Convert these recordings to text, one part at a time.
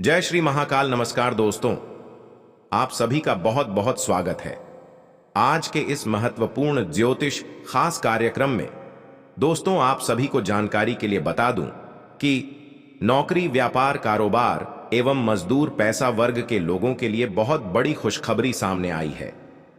जय श्री महाकाल। नमस्कार दोस्तों, आप सभी का बहुत बहुत स्वागत है आज के इस महत्वपूर्ण ज्योतिष खास कार्यक्रम में। दोस्तों, आप सभी को जानकारी के लिए बता दूं कि नौकरी, व्यापार, कारोबार एवं मजदूर पैसा वर्ग के लोगों के लिए बहुत बड़ी खुशखबरी सामने आई है,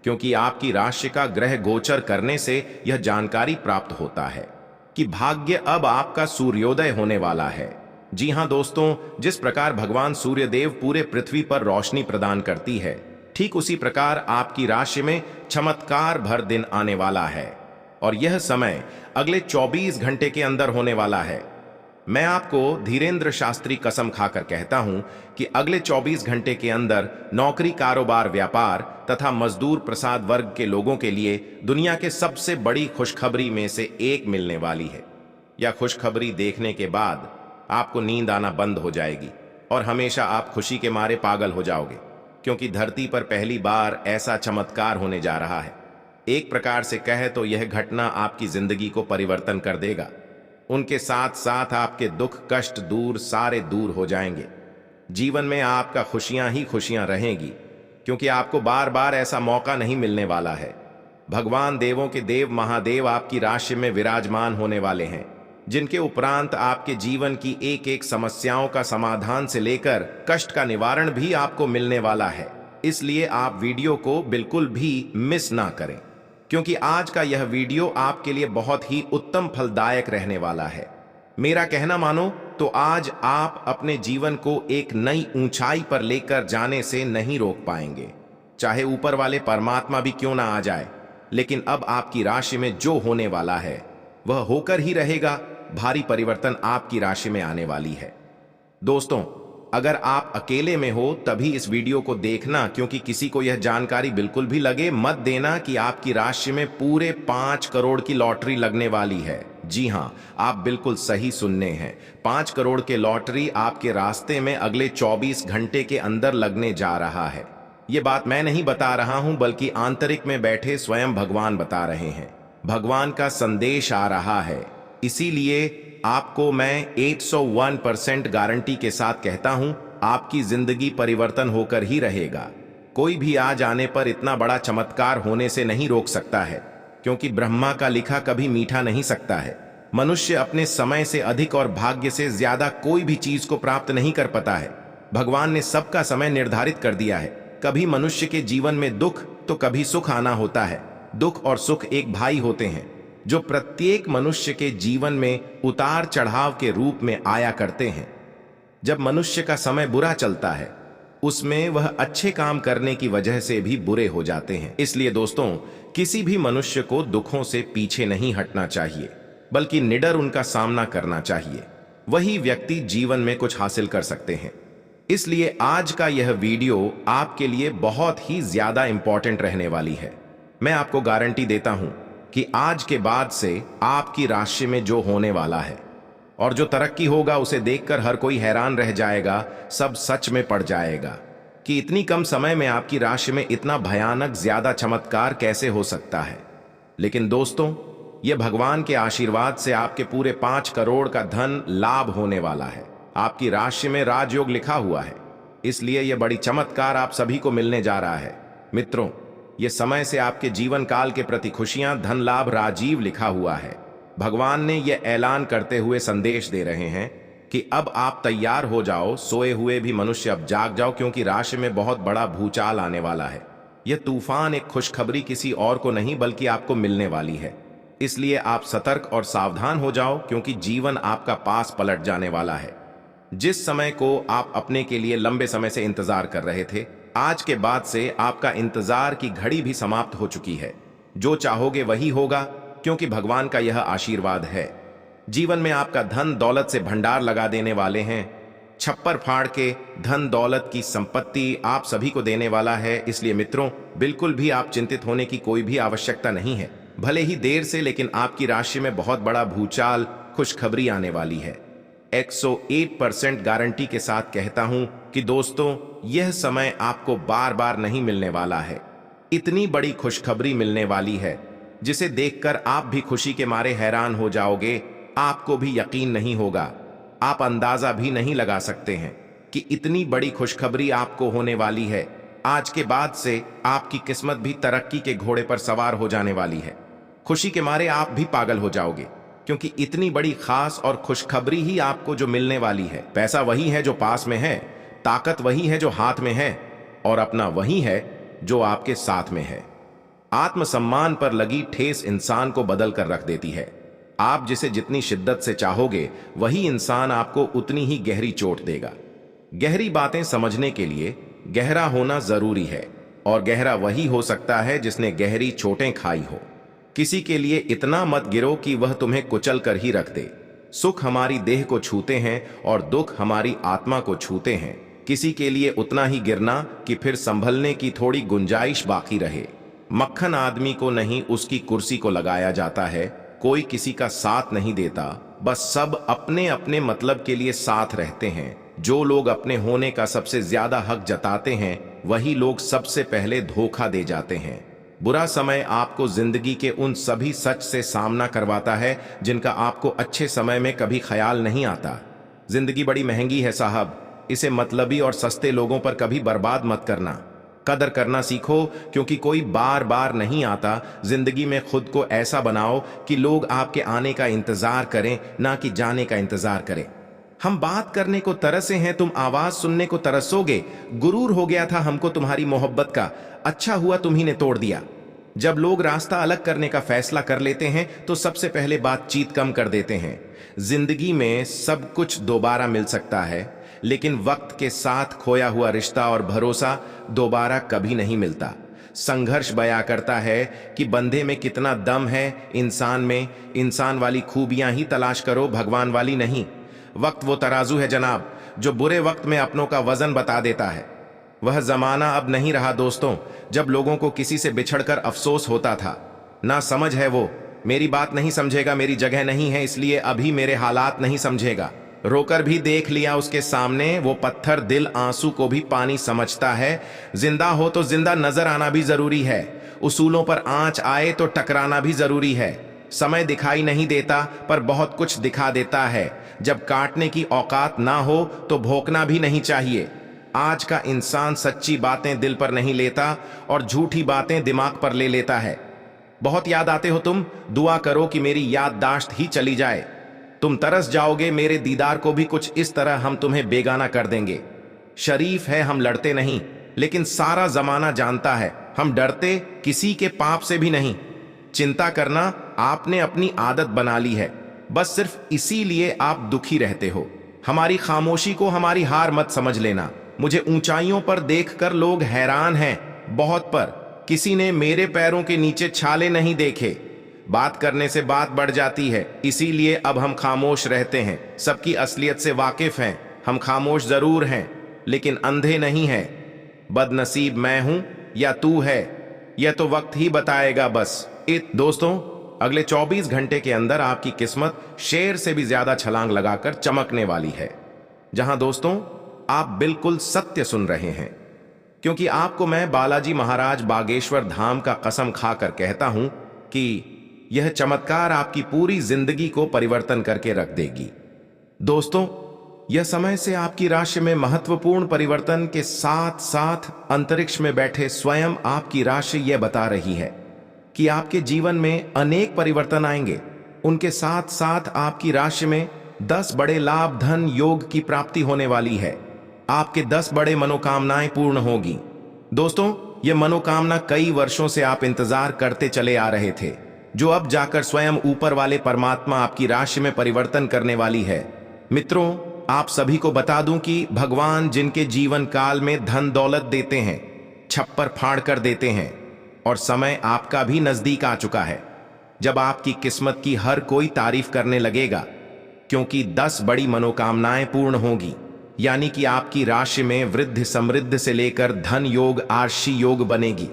क्योंकि आपकी राशि का ग्रह गोचर करने से यह जानकारी प्राप्त होता है कि भाग्य अब आपका सूर्योदय होने वाला है। जी हां दोस्तों, जिस प्रकार भगवान सूर्यदेव पूरे पृथ्वी पर रोशनी प्रदान करती है, ठीक उसी प्रकार आपकी राशि में चमत्कार भर दिन आने वाला है और यह समय अगले 24 घंटे के अंदर होने वाला है। मैं आपको धीरेन्द्र शास्त्री कसम खाकर कहता हूं कि अगले 24 घंटे के अंदर नौकरी, कारोबार, व्यापार तथा मजदूर प्रसाद वर्ग के लोगों के लिए दुनिया के सबसे बड़ी खुशखबरी में से एक मिलने वाली है। यह खुशखबरी देखने के बाद आपको नींद आना बंद हो जाएगी और हमेशा आप खुशी के मारे पागल हो जाओगे, क्योंकि धरती पर पहली बार ऐसा चमत्कार होने जा रहा है। एक प्रकार से कहे तो यह घटना आपकी जिंदगी को परिवर्तन कर देगा। उनके साथ साथ आपके दुख, कष्ट सारे दूर हो जाएंगे। जीवन में आपका खुशियां ही खुशियां रहेंगी, क्योंकि आपको बार बार ऐसा मौका नहीं मिलने वाला है। भगवान देवों के देव महादेव आपकी राशि में विराजमान होने वाले हैं, जिनके उपरांत आपके जीवन की एक एक समस्याओं का समाधान से लेकर कष्ट का निवारण भी आपको मिलने वाला है। इसलिए आप वीडियो को बिल्कुल भी मिस ना करें, क्योंकि आज का यह वीडियो आपके लिए बहुत ही उत्तम फलदायक रहने वाला है। मेरा कहना मानो तो आज आप अपने जीवन को एक नई ऊंचाई पर लेकर जाने से नहीं रोक पाएंगे, चाहे ऊपर वाले परमात्मा भी क्यों ना आ जाए। लेकिन अब आपकी राशि में जो होने वाला है वह होकर ही रहेगा। भारी परिवर्तन आपकी राशि में आने वाली है। दोस्तों, अगर आप अकेले में हो तभी इस वीडियो को देखना, क्योंकि किसी को यह जानकारी बिल्कुल भी लगे मत देना कि आपकी राशि में पूरे 5 करोड़ की लॉटरी लगने वाली है। जी हां, आप बिल्कुल सही सुनने हैं। 5 करोड़ के लॉटरी आपके रास्ते में अगले 24 घंटे के अंदर लगने जा रहा है। यह बात मैं नहीं बता रहा हूं, बल्कि आंतरिक में बैठे स्वयं भगवान बता रहे हैं। भगवान का संदेश आ रहा है। इसीलिए आपको मैं 101% गारंटी के साथ कहता हूं, आपकी जिंदगी परिवर्तन होकर ही रहेगा। कोई भी आज आने पर इतना बड़ा चमत्कार होने से नहीं रोक सकता है, क्योंकि ब्रह्मा का लिखा कभी मीठा नहीं सकता है। मनुष्य अपने समय से अधिक और भाग्य से ज्यादा कोई भी चीज को प्राप्त नहीं कर पाता है। भगवान ने सबका समय निर्धारित कर दिया है। कभी मनुष्य के जीवन में दुख तो कभी सुख आना होता है। दुख और सुख एक भाई होते हैं, जो प्रत्येक मनुष्य के जीवन में उतार चढ़ाव के रूप में आया करते हैं। जब मनुष्य का समय बुरा चलता है, उसमें वह अच्छे काम करने की वजह से भी बुरे हो जाते हैं। इसलिए दोस्तों, किसी भी मनुष्य को दुखों से पीछे नहीं हटना चाहिए, बल्कि निडर उनका सामना करना चाहिए। वही व्यक्ति जीवन में कुछ हासिल कर सकते हैं। इसलिए आज का यह वीडियो आपके लिए बहुत ही ज्यादा इंपॉर्टेंट रहने वाली है। मैं आपको गारंटी देता हूं कि आज के बाद से आपकी राशि में जो होने वाला है और जो तरक्की होगा, उसे देखकर हर कोई हैरान रह जाएगा। सब सच में पड़ जाएगा कि इतनी कम समय में आपकी राशि में इतना भयानक ज्यादा चमत्कार कैसे हो सकता है। लेकिन दोस्तों, यह भगवान के आशीर्वाद से आपके पूरे 5 करोड़ का धन लाभ होने वाला है। आपकी राशि में राजयोग लिखा हुआ है, इसलिए यह बड़ी चमत्कार आप सभी को मिलने जा रहा है। मित्रों, यह समय से आपके जीवन काल के प्रति खुशियां, धन लाभ, राजीव लिखा हुआ है। भगवान ने यह ऐलान करते हुए संदेश दे रहे हैं कि अब आप तैयार हो जाओ। सोए हुए भी मनुष्य अब जाग जाओ, क्योंकि राशि में बहुत बड़ा भूचाल आने वाला है। यह तूफान एक खुशखबरी किसी और को नहीं बल्कि आपको मिलने वाली है। इसलिए आप सतर्क और सावधान हो जाओ, क्योंकि जीवन आपका पास पलट जाने वाला है। जिस समय को आप अपने के लिए लंबे समय से इंतजार कर रहे थे, आज के बाद से आपका इंतजार की घड़ी भी समाप्त हो चुकी है। जो चाहोगे वही होगा, क्योंकि भगवान का यह आशीर्वाद है। जीवन में आपका धन दौलत से भंडार लगा देने वाले हैं। छप्पर फाड़ के धन दौलत की संपत्ति आप सभी को देने वाला है। इसलिए मित्रों, बिल्कुल भी आप चिंतित होने की कोई भी आवश्यकता नहीं है। भले ही देर से, लेकिन आपकी राशि में बहुत बड़ा भूचाल, खुशखबरी आने वाली है। 101% गारंटी के साथ कहता हूं कि दोस्तों, यह समय आपको बार बार नहीं मिलने वाला है। इतनी बड़ी खुशखबरी मिलने वाली है, जिसे देखकर आप भी खुशी के मारे हैरान हो जाओगे। आपको भी यकीन नहीं होगा, आप अंदाजा भी नहीं लगा सकते हैं कि इतनी बड़ी खुशखबरी आपको होने वाली है। आज के बाद से आपकी किस्मत भी तरक्की के घोड़े पर सवार हो जाने वाली है। खुशी के मारे आप भी पागल हो जाओगे, क्योंकि इतनी बड़ी खास और खुशखबरी ही आपको जो मिलने वाली है। पैसा वही है जो पास में है, ताकत वही है जो हाथ में है, और अपना वही है जो आपके साथ में है। आत्मसम्मान पर लगी ठेस इंसान को बदल कर रख देती है। आप जिसे जितनी शिद्दत से चाहोगे, वही इंसान आपको उतनी ही गहरी चोट देगा। गहरी बातें समझने के लिए गहरा होना जरूरी है, और गहरा वही हो सकता है जिसने गहरी चोटें खाई हो। किसी के लिए इतना मत गिरो कि वह तुम्हें कुचल कर ही रख दे। सुख हमारी देह को छूते हैं और दुख हमारी आत्मा को छूते हैं। किसी के लिए उतना ही गिरना कि फिर संभलने की थोड़ी गुंजाइश बाकी रहे। मक्खन आदमी को नहीं, उसकी कुर्सी को लगाया जाता है। कोई किसी का साथ नहीं देता, बस सब अपने अपने मतलब के लिए साथ रहते हैं। जो लोग अपने होने का सबसे ज्यादा हक जताते हैं, वही लोग सबसे पहले धोखा दे जाते हैं। बुरा समय आपको जिंदगी के उन सभी सच से सामना करवाता है जिनका आपको अच्छे समय में कभी ख्याल नहीं आता। जिंदगी बड़ी महंगी है साहब, इसे मतलबी और सस्ते लोगों पर कभी बर्बाद मत करना। कदर करना सीखो, क्योंकि कोई बार बार नहीं आता। जिंदगी में खुद को ऐसा बनाओ कि लोग आपके आने का इंतजार करें, ना कि जाने का इंतजार करें। हम बात करने को तरसे हैं, तुम आवाज सुनने को तरसोगे। गुरूर हो गया था हमको तुम्हारी मोहब्बत का, अच्छा हुआ तुम्ही ने तोड़ दिया। जब लोग रास्ता अलग करने का फैसला कर लेते हैं तो सबसे पहले बातचीत कम कर देते हैं। जिंदगी में सब कुछ दोबारा मिल सकता है, लेकिन वक्त के साथ खोया हुआ रिश्ता और भरोसा दोबारा कभी नहीं मिलता। संघर्ष बयां करता है कि बंदे में कितना दम है, इंसान में। इंसान वाली खूबियां ही तलाश करो, भगवान वाली नहीं। वक्त वो तराजू है जनाब, जो बुरे वक्त में अपनों का वजन बता देता है। वह जमाना अब नहीं रहा दोस्तों, जब लोगों को किसी से बिछड़कर अफसोस होता था। ना समझ है वो, मेरी बात नहीं समझेगा, मेरी जगह नहीं है, इसलिए अभी मेरे हालात नहीं समझेगा। रोकर भी देख लिया उसके सामने, वो पत्थर दिल आंसू को भी पानी समझता है। जिंदा हो तो जिंदा नजर आना भी जरूरी है, उसूलों पर आंच आए तो टकराना भी जरूरी है। समय दिखाई नहीं देता, पर बहुत कुछ दिखा देता है। जब काटने की औकात ना हो तो भोंकना भी नहीं चाहिए। आज का इंसान सच्ची बातें दिल पर नहीं लेता और झूठी बातें दिमाग पर ले लेता है। बहुत याद आते हो तुम, दुआ करो कि मेरी याददाश्त ही चली जाए। तुम तरस जाओगे मेरे दीदार को भी, कुछ इस तरह हम तुम्हें बेगाना कर देंगे। शरीफ है हम लड़ते नहीं, लेकिन सारा जमाना जानता है हम डरते किसी के पाप से भी नहीं। चिंता करना आपने अपनी आदत बना ली है, बस सिर्फ इसीलिए आप दुखी रहते हो। हमारी खामोशी को हमारी हार मत समझ लेना। मुझे ऊंचाइयों पर देखकर लोग हैरान हैं, बहुत, पर किसी ने मेरे पैरों के नीचे छाले नहीं देखे। बात करने से बात बढ़ जाती है, इसीलिए अब हम खामोश रहते हैं। सबकी असलियत से वाकिफ हैं, हम खामोश जरूर हैं, लेकिन अंधे नहीं हैं। बदनसीब मैं हूं या तू है, यह तो वक्त ही बताएगा बस। दोस्तों, अगले 24 घंटे के अंदर आपकी किस्मत शेर से भी ज्यादा छलांग लगाकर चमकने वाली है। जहां दोस्तों आप बिल्कुल सत्य सुन रहे हैं, क्योंकि आपको मैं बालाजी महाराज बागेश्वर धाम का कसम खाकर कहता हूं कि यह चमत्कार आपकी पूरी जिंदगी को परिवर्तन करके रख देगी। दोस्तों, यह समय से आपकी राशि में महत्वपूर्ण परिवर्तन के साथ साथ अंतरिक्ष में बैठे स्वयं आपकी राशि यह बता रही है कि आपके जीवन में अनेक परिवर्तन आएंगे। उनके साथ साथ आपकी राशि में 10 बड़े लाभ, धन योग की प्राप्ति होने वाली है। आपके 10 बड़े मनोकामनाएं पूर्ण होगी। दोस्तों, यह मनोकामना कई वर्षों से आप इंतजार करते चले आ रहे थे, जो अब जाकर स्वयं ऊपर वाले परमात्मा आपकी राशि में परिवर्तन करने वाली है। मित्रों, आप सभी को बता दूं कि भगवान जिनके जीवन काल में धन दौलत देते हैं, छप्पर फाड़ कर देते हैं, और समय आपका भी नजदीक आ चुका है जब आपकी किस्मत की हर कोई तारीफ करने लगेगा, क्योंकि 10 बड़ी मनोकामनाएं पूर्ण होगी। यानी कि आपकी राशि में वृद्धि समृद्धि से लेकर धन योग, आर्षी योग बनेगी।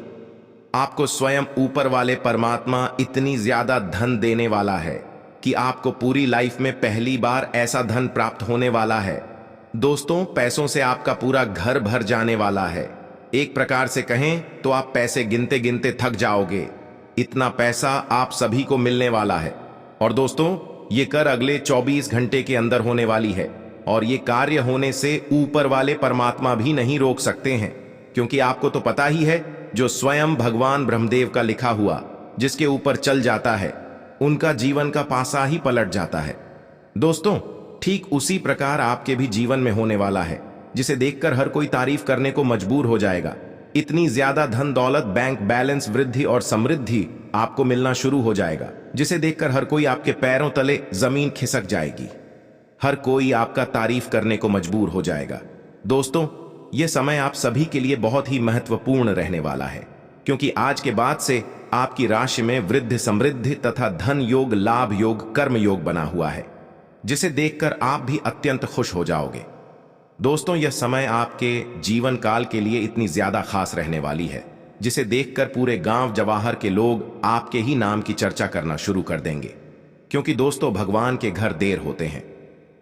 आपको स्वयं ऊपर वाले परमात्मा इतनी ज्यादा धन देने वाला है कि आपको पूरी लाइफ में पहली बार ऐसा धन प्राप्त होने वाला है। दोस्तों, पैसों से आपका पूरा घर भर जाने वाला है। एक प्रकार से कहें तो आप पैसे गिनते गिनते थक जाओगे, इतना पैसा आप सभी को मिलने वाला है। और दोस्तों, ये कर अगले 24 घंटे के अंदर होने वाली है। और ये कार्य होने से ऊपर वाले परमात्मा भी नहीं रोक सकते हैं, क्योंकि आपको तो पता ही है, जो स्वयं भगवान ब्रह्मदेव का लिखा हुआ जिसके ऊपर चल जाता है उनका जीवन का पासा ही पलट जाता है। दोस्तों, ठीक उसी प्रकार आपके भी जीवन में होने वाला है, जिसे देखकर हर कोई तारीफ करने को मजबूर हो जाएगा। इतनी ज्यादा धन दौलत, बैंक बैलेंस, वृद्धि और समृद्धि आपको मिलना शुरू हो जाएगा, जिसे देखकर हर कोई आपके पैरों तले जमीन खिसक जाएगी। हर कोई आपका तारीफ करने को मजबूर हो जाएगा। दोस्तों, यह समय आप सभी के लिए बहुत ही महत्वपूर्ण रहने वाला है, क्योंकि आज के बाद से आपकी राशि में वृद्धि, समृद्धि तथा धन योग, लाभ योग, कर्म योग बना हुआ है, जिसे देखकर आप भी अत्यंत खुश हो जाओगे। दोस्तों, यह समय आपके जीवन काल के लिए इतनी ज्यादा खास रहने वाली है, जिसे देखकर पूरे गांव जवाहर के लोग आपके ही नाम की चर्चा करना शुरू कर देंगे। क्योंकि दोस्तों, भगवान के घर देर होते हैं,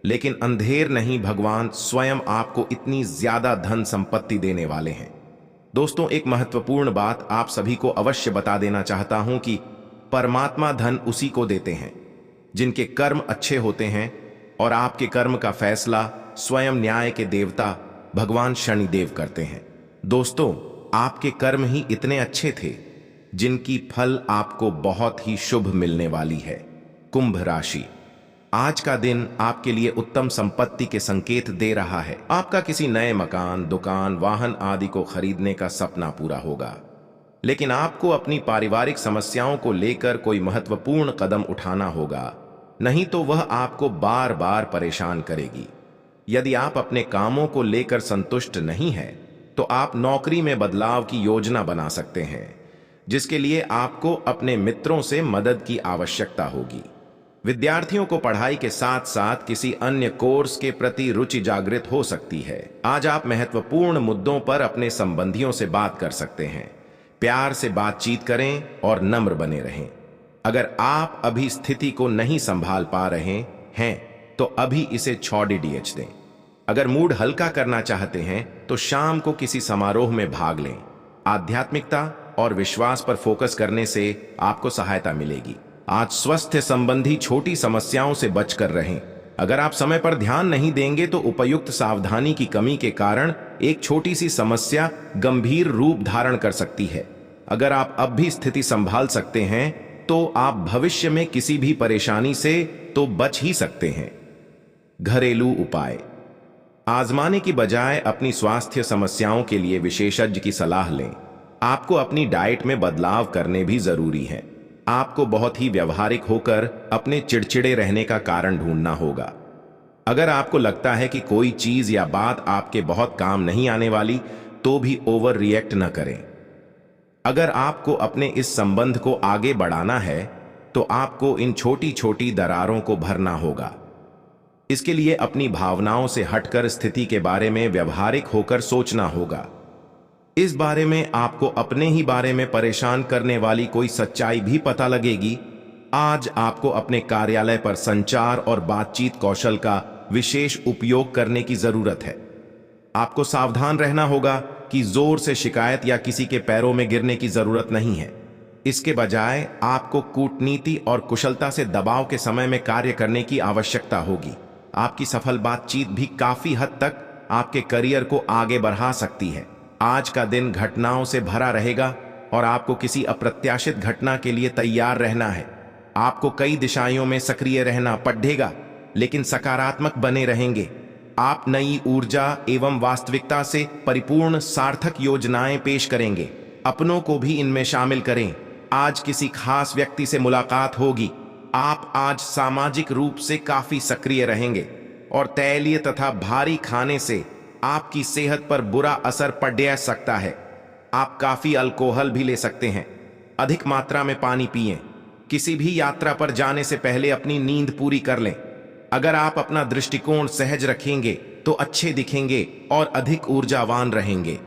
लेकिन अंधेर नहीं, भगवान स्वयं आपको इतनी ज्यादा धन संपत्ति देने वाले हैं। दोस्तों, एक महत्वपूर्ण बात आप सभी को अवश्य बता देना चाहता हूं कि परमात्मा धन उसी को देते हैं जिनके कर्म अच्छे होते हैं, और आपके कर्म का फैसला स्वयं न्याय के देवता भगवान शनिदेव करते हैं। दोस्तों, आपके कर्म ही इतने अच्छे थे जिनकी फल आपको बहुत ही शुभ मिलने वाली है। कुंभ राशि, आज का दिन आपके लिए उत्तम संपत्ति के संकेत दे रहा है। आपका किसी नए मकान, दुकान, वाहन आदि को खरीदने का सपना पूरा होगा, लेकिन आपको अपनी पारिवारिक समस्याओं को लेकर कोई महत्वपूर्ण कदम उठाना होगा, नहीं तो वह आपको बार बार परेशान करेगी। यदि आप अपने कामों को लेकर संतुष्ट नहीं हैं, तो आप नौकरी में बदलाव की योजना बना सकते हैं, जिसके लिए आपको अपने मित्रों से मदद की आवश्यकता होगी। विद्यार्थियों को पढ़ाई के साथ साथ किसी अन्य कोर्स के प्रति रुचि जागृत हो सकती है। आज आप महत्वपूर्ण मुद्दों पर अपने संबंधियों से बात कर सकते हैं। प्यार से बातचीत करें और नम्र बने रहें। अगर आप अभी स्थिति को नहीं संभाल पा रहे हैं, तो अभी इसे छोड़ डीएच दें। अगर मूड हल्का करना चाहते हैं, तो शाम को किसी समारोह में भाग लें। आध्यात्मिकता और विश्वास पर फोकस करने से आपको सहायता मिलेगी। आज स्वास्थ्य संबंधी छोटी समस्याओं से बचकर रहें। अगर आप समय पर ध्यान नहीं देंगे, तो उपयुक्त सावधानी की कमी के कारण एक छोटी सी समस्या गंभीर रूप धारण कर सकती है। अगर आप अब भी स्थिति संभाल सकते हैं, तो आप भविष्य में किसी भी परेशानी से तो बच ही सकते हैं। घरेलू उपाय आजमाने की बजाय अपनी स्वास्थ्य समस्याओं के लिए विशेषज्ञ की सलाह लें। आपको अपनी डाइट में बदलाव करने भी जरूरी है। आपको बहुत ही व्यवहारिक होकर अपने चिड़चिड़े रहने का कारण ढूंढना होगा। अगर आपको लगता है कि कोई चीज या बात आपके बहुत काम नहीं आने वाली, तो भी ओवर रिएक्ट न करें। अगर आपको अपने इस संबंध को आगे बढ़ाना है, तो आपको इन छोटी छोटी दरारों को भरना होगा। इसके लिए अपनी भावनाओं से हटकर स्थिति के बारे में व्यवहारिक होकर सोचना होगा। इस बारे में आपको अपने ही बारे में परेशान करने वाली कोई सच्चाई भी पता लगेगी। आज आपको अपने कार्यालय पर संचार और बातचीत कौशल का विशेष उपयोग करने की जरूरत है। आपको सावधान रहना होगा कि जोर से शिकायत या किसी के पैरों में गिरने की जरूरत नहीं है। इसके बजाय आपको कूटनीति और कुशलता से दबाव के समय में कार्य करने की आवश्यकता होगी। आपकी सफल बातचीत भी काफी हद तक आपके करियर को आगे बढ़ा सकती है। आज का दिन घटनाओं से भरा रहेगा और आपको किसी अप्रत्याशित घटना के लिए तैयार रहना है। आपको कई दिशाओं में सक्रिय रहना पड़ेगा, लेकिन सकारात्मक बने रहेंगे। आप नई ऊर्जा एवं वास्तविकता से परिपूर्ण सार्थक योजनाएं पेश करेंगे। अपनों को भी इनमें शामिल करें। आज किसी खास व्यक्ति से मुलाकात होगी। आप आज सामाजिक रूप से काफी सक्रिय रहेंगे और तैलीय तथा भारी खाने से आपकी सेहत पर बुरा असर पड़ सकता है। आप काफी अल्कोहल भी ले सकते हैं। अधिक मात्रा में पानी पिएं। किसी भी यात्रा पर जाने से पहले अपनी नींद पूरी कर लें। अगर आप अपना दृष्टिकोण सहज रखेंगे, तो अच्छे दिखेंगे और अधिक ऊर्जावान रहेंगे।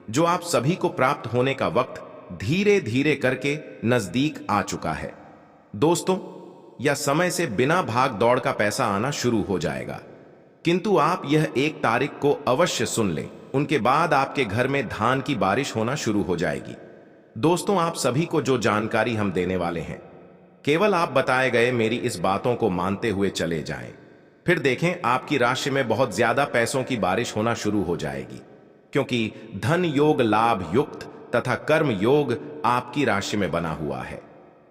जो आप सभी को प्राप्त होने का वक्त धीरे धीरे करके नजदीक आ चुका है। दोस्तों, यह समय से बिना भाग दौड़ का पैसा आना शुरू हो जाएगा, किंतु आप यह 1 तारीख को अवश्य सुन लें। उनके बाद आपके घर में धान की बारिश होना शुरू हो जाएगी। दोस्तों, आप सभी को जो जानकारी हम देने वाले हैं, केवल आप बताए गए मेरी इस बातों को मानते हुए चले जाएं। फिर देखें आपकी राशि में बहुत ज्यादा पैसों की बारिश होना शुरू हो जाएगी, क्योंकि धन योग लाभ युक्त तथा कर्म योग आपकी राशि में बना हुआ है,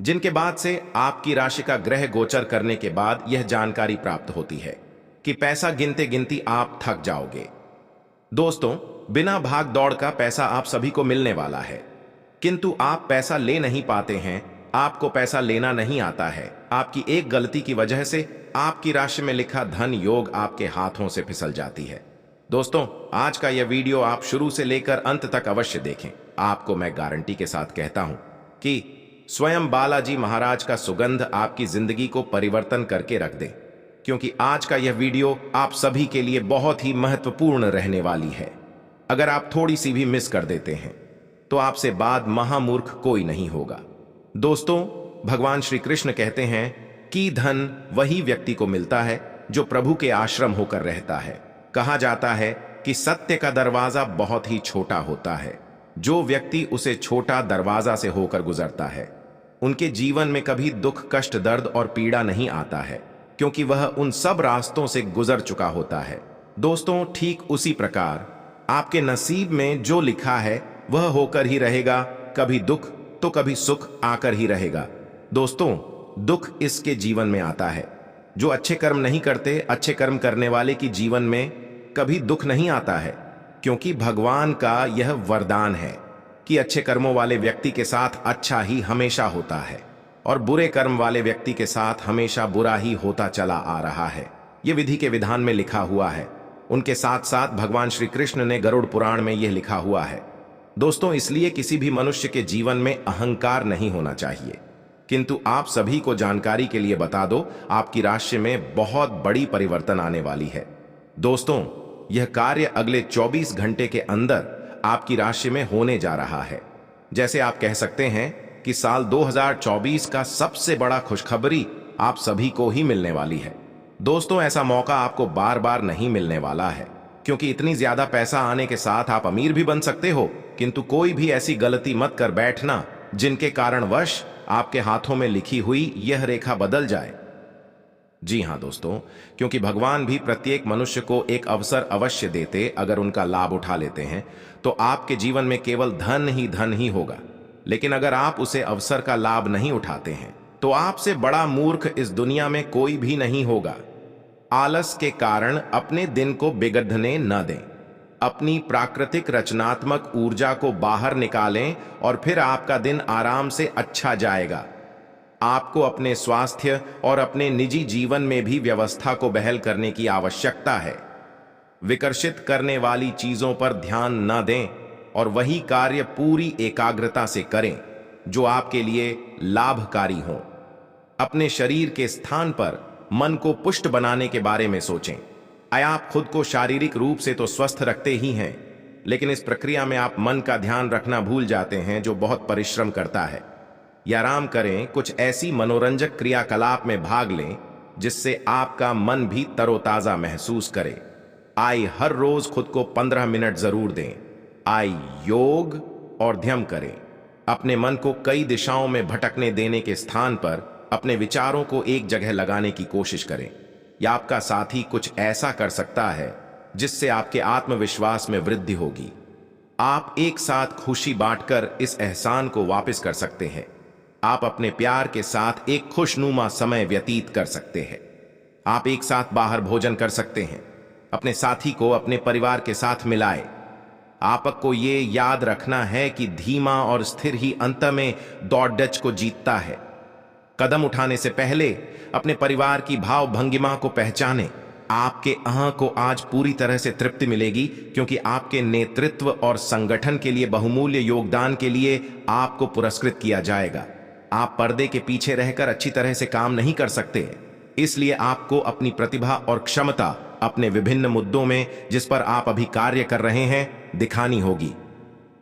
जिनके बाद से आपकी राशि का ग्रह गोचर करने के बाद यह जानकारी प्राप्त होती है कि पैसा गिनते गिनती आप थक जाओगे। दोस्तों, बिना भाग दौड़ का पैसा आप सभी को मिलने वाला है, किंतु आप पैसा ले नहीं पाते हैं, आपको पैसा लेना नहीं आता है। आपकी एक गलती की वजह से आपकी राशि में लिखा धन योग आपके हाथों से फिसल जाती है। दोस्तों, आज का यह वीडियो आप शुरू से लेकर अंत तक अवश्य देखें। आपको मैं गारंटी के साथ कहता हूं कि स्वयं बालाजी महाराज का सुगंध आपकी जिंदगी को परिवर्तन करके रख दे, क्योंकि आज का यह वीडियो आप सभी के लिए बहुत ही महत्वपूर्ण रहने वाली है। अगर आप थोड़ी सी भी मिस कर देते हैं तो आपसे बाद महामूर्ख कोई नहीं होगा। दोस्तों, भगवान श्री कृष्ण कहते हैं कि धन वही व्यक्ति को मिलता है जो प्रभु के आश्रम होकर रहता है। कहा जाता है कि सत्य का दरवाजा बहुत ही छोटा होता है। जो व्यक्ति उसे छोटा दरवाजा से होकर गुजरता है, उनके जीवन में कभी दुख कष्ट दर्द और पीड़ा नहीं आता है, क्योंकि वह उन सब रास्तों से गुजर चुका होता है। दोस्तों, ठीक उसी प्रकार आपके नसीब में जो लिखा है वह होकर ही रहेगा। कभी दुख तो कभी सुख आकर ही रहेगा। दोस्तों, दुख इसके जीवन में आता है। जो अच्छे कर्म नहीं करते, अच्छे कर्म करने वाले की जीवन में कभी दुख नहीं आता है, क्योंकि भगवान का यह वरदान है कि अच्छे कर्मों वाले व्यक्ति के साथ अच्छा ही हमेशा होता है और बुरे कर्म वाले व्यक्ति के साथ हमेशा बुरा ही होता चला आ रहा है। यह विधि के विधान में लिखा हुआ है। उनके साथ साथ भगवान श्री कृष्ण ने गरुड़ पुराण में यह लिखा हुआ है। दोस्तों, इसलिए किसी भी मनुष्य के जीवन में अहंकार नहीं होना चाहिए। किंतु आप सभी को जानकारी के लिए बता दो, आपकी राशि में बहुत बड़ी परिवर्तन आने वाली है। दोस्तों, यह कार्य अगले 24 घंटे के अंदर आपकी राशि में होने जा रहा है। जैसे आप कह सकते हैं कि साल 2024 का सबसे बड़ा खुशखबरी आप सभी को ही मिलने वाली है। दोस्तों, ऐसा मौका आपको बार बार नहीं मिलने वाला है, क्योंकि इतनी ज्यादा पैसा आने के साथ आप अमीर भी बन सकते हो। किंतु कोई भी ऐसी गलती मत कर बैठना जिनके कारणवश आपके हाथों में लिखी हुई यह रेखा बदल जाए। जी हां दोस्तों, क्योंकि भगवान भी प्रत्येक मनुष्य को एक अवसर अवश्य देते, अगर उनका लाभ उठा लेते हैं तो आपके जीवन में केवल धन ही होगा। लेकिन अगर आप उसे अवसर का लाभ नहीं उठाते हैं तो आपसे बड़ा मूर्ख इस दुनिया में कोई भी नहीं होगा। आलस के कारण अपने दिन को बिगड़ने न दें। अपनी प्राकृतिक रचनात्मक ऊर्जा को बाहर निकालें और फिर आपका दिन आराम से अच्छा जाएगा। आपको अपने स्वास्थ्य और अपने निजी जीवन में भी व्यवस्था को बहाल करने की आवश्यकता है। विकर्षित करने वाली चीजों पर ध्यान न दें और वही कार्य पूरी एकाग्रता से करें जो आपके लिए लाभकारी हो। अपने शरीर के स्थान पर मन को पुष्ट बनाने के बारे में सोचें। आप खुद को शारीरिक रूप से तो स्वस्थ रखते ही हैं, लेकिन इस प्रक्रिया में आप मन का ध्यान रखना भूल जाते हैं, जो बहुत परिश्रम करता है। या आराम करें, कुछ ऐसी मनोरंजक क्रियाकलाप में भाग लें जिससे आपका मन भी तरोताजा महसूस करे। हर रोज खुद को 15 मिनट जरूर दें। योग और ध्यान करें। अपने मन को कई दिशाओं में भटकने देने के स्थान पर अपने विचारों को एक जगह लगाने की कोशिश करें। या आपका साथी कुछ ऐसा कर सकता है जिससे आपके आत्मविश्वास में वृद्धि होगी। आप एक साथ खुशी बांटकर इस एहसान को वापस कर सकते हैं। आप अपने प्यार के साथ एक खुशनुमा समय व्यतीत कर सकते हैं। आप एक साथ बाहर भोजन कर सकते हैं। अपने साथी को अपने परिवार के साथ मिलाएं। आपको ये याद रखना है कि धीमा और स्थिर ही अंत में दौड़ डच को जीतता है। कदम उठाने से पहले अपने परिवार की भाव भंगिमा को पहचानें। आपके अहं को आज पूरी तरह से तृप्ति मिलेगी, क्योंकि आपके नेतृत्व और संगठन के लिए बहुमूल्य योगदान के लिए आपको पुरस्कृत किया जाएगा। आप पर्दे के पीछे रहकर अच्छी तरह से काम नहीं कर सकते, इसलिए आपको अपनी प्रतिभा और क्षमता अपने विभिन्न मुद्दों में जिस पर आप अभी कार्य कर रहे हैं दिखानी होगी।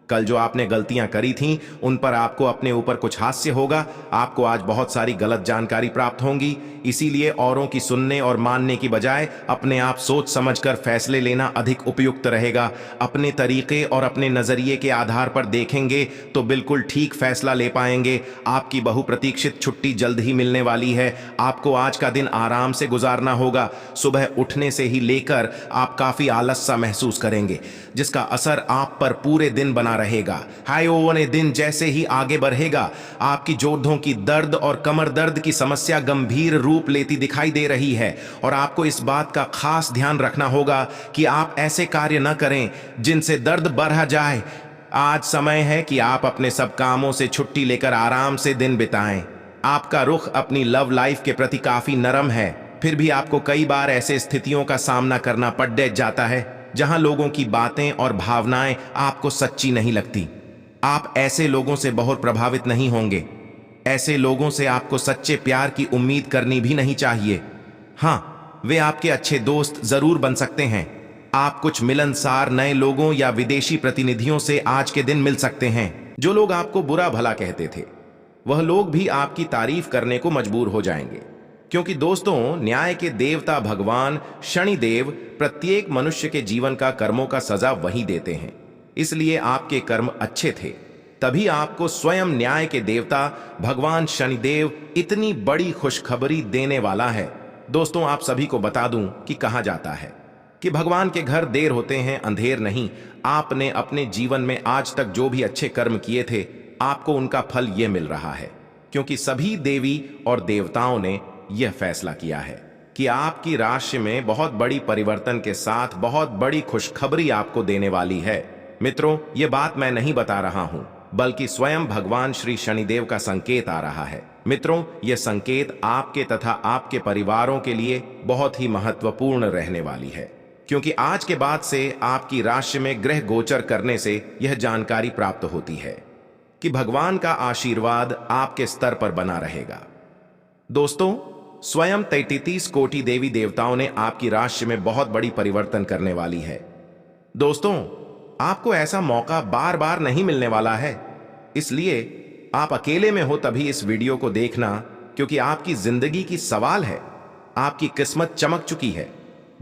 कल जो आपने गलतियां करी थीं, उन पर आपको अपने ऊपर कुछ हास्य होगा। आपको आज बहुत सारी गलत जानकारी प्राप्त होंगी। इसीलिए औरों की सुनने और मानने की बजाय अपने आप सोच समझकर फैसले लेना अधिक उपयुक्त रहेगा। अपने तरीके और अपने नजरिए के आधार पर देखेंगे तो बिल्कुल ठीक फैसला ले पाएंगे। आपकी बहुप्रतीक्षित छुट्टी जल्द ही मिलने वाली है। आपको आज का दिन आराम से गुजारना होगा। सुबह उठने से ही लेकर आप काफी आलस सा महसूस करेंगे, जिसका असर आप पर पूरे दिन बना रहेगा। हाय दिन जैसे ही आगे बढ़ेगा, आपकी जोड़ों की दर्द और कमर दर्द की समस्या गंभीर रूप लेती दिखाई दे रही है और आपको इस बात का खास ध्यान रखना होगा कि आप ऐसे कार्य न करें जिनसे दर्द बढ़ जाए। आज समय है कि आप अपने सब कामों से छुट्टी लेकर आराम से दिन बिताएं। आपका रुख अपनी लव लाइफ के प्रति काफी नरम है, फिर भी आपको कई बार ऐसे स्थितियों का सामना करना पड़ जाता है जहां लोगों की बातें और भावनाएं आपको सच्ची नहीं लगती। आप ऐसे लोगों से बहुत प्रभावित नहीं होंगे। ऐसे लोगों से आपको सच्चे प्यार की उम्मीद करनी भी नहीं चाहिए। हाँ, वे आपके अच्छे दोस्त जरूर बन सकते हैं। आप कुछ मिलनसार नए लोगों या विदेशी प्रतिनिधियों से आज के दिन मिल सकते हैं। जो लोग आपको बुरा भला कहते थे, वह लोग भी आपकी तारीफ करने को मजबूर हो जाएंगे, क्योंकि दोस्तों, न्याय के देवता भगवान शनिदेव प्रत्येक मनुष्य के जीवन का कर्मों का सजा वही देते हैं। इसलिए आपके कर्म अच्छे थे, तभी आपको स्वयं न्याय के देवता भगवान शनिदेव इतनी बड़ी खुशखबरी देने वाला है। दोस्तों, आप सभी को बता दूं कि कहा जाता है कि भगवान के घर देर होते हैं, अंधेर नहीं। आपने अपने जीवन में आज तक जो भी अच्छे कर्म किए थे, आपको उनका फल यह मिल रहा है, क्योंकि सभी देवी और देवताओं ने यह फैसला किया है कि आपकी राशि में बहुत बड़ी परिवर्तन के साथ बहुत बड़ी खुशखबरी आपको देने वाली है। मित्रों, यह बात मैं नहीं बता रहा हूं, बल्कि स्वयं भगवान श्री शनिदेव का संकेत आ रहा है। मित्रों, यह संकेत आपके तथा आपके परिवारों के लिए बहुत ही महत्वपूर्ण रहने वाली है, क्योंकि आज के बाद से आपकी राशि में ग्रह गोचर करने से यह जानकारी प्राप्त होती है कि भगवान का आशीर्वाद आपके स्तर पर बना रहेगा। दोस्तों, स्वयं 33 कोटि देवी देवताओं ने आपकी राशि में बहुत बड़ी परिवर्तन करने वाली है। दोस्तों, आपको ऐसा मौका बार बार नहीं मिलने वाला है, इसलिए आप अकेले में हो तभी इस वीडियो को देखना, क्योंकि आपकी जिंदगी की सवाल है। आपकी किस्मत चमक चुकी है।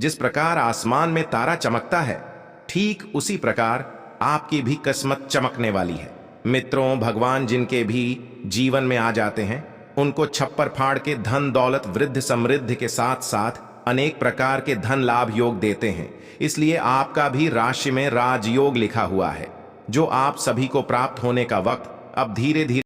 जिस प्रकार आसमान में तारा चमकता है, ठीक उसी प्रकार आपकी भी किस्मत चमकने वाली है। मित्रों, भगवान जिनके भी जीवन में आ जाते हैं, उनको छप्पर फाड़ के धन दौलत वृद्ध समृद्धि के साथ साथ अनेक प्रकार के धन लाभ योग देते हैं। इसलिए आपका भी राशि में राजयोग लिखा हुआ है, जो आप सभी को प्राप्त होने का वक्त अब धीरे धीरे